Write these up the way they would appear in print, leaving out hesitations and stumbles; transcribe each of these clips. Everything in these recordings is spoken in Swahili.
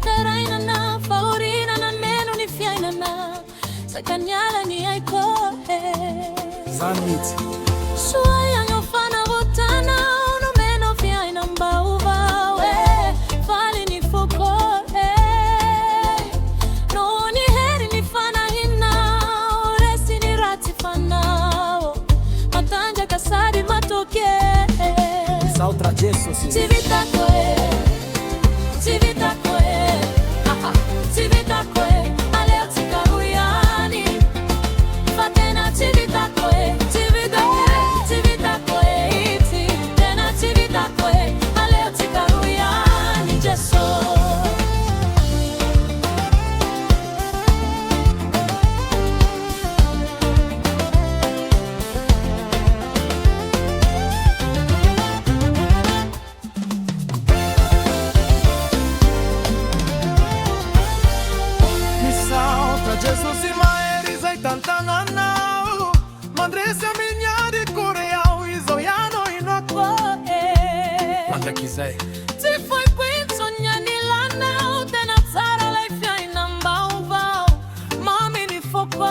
teraina na favorina na meno ni fiaina na sa kanyala ni ay kohe Zanit Suaya nyofana votana no meno fiaina mbauva we fali ni foko no ni heri ni fana hina oresi ni rati fanao matanja kasadi matoke Sautra Jesso Civita koe Civita koe Civita koe Aleo tikauyani Fatena civita koe Civita koe Civita koe iti Tena civita koe Aleo tikauyani Jesso Jesus e maeris ai tantanganau Mandrese a minha de coreau Izoiano e no Manda quiser Se foi queen sognani lanau Tena tsara life ai nambau vau Mami ni foko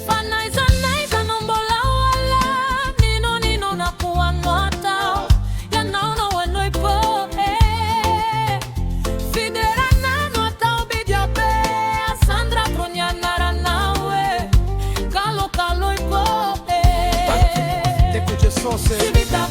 Fanaiza naiza nombolau ala Nino nino na kuano atau Ya nau no wenoi po Fidera nano atau bidia be Sandra tronya nara nawe Kalo kalo ipo Te cuide só Civita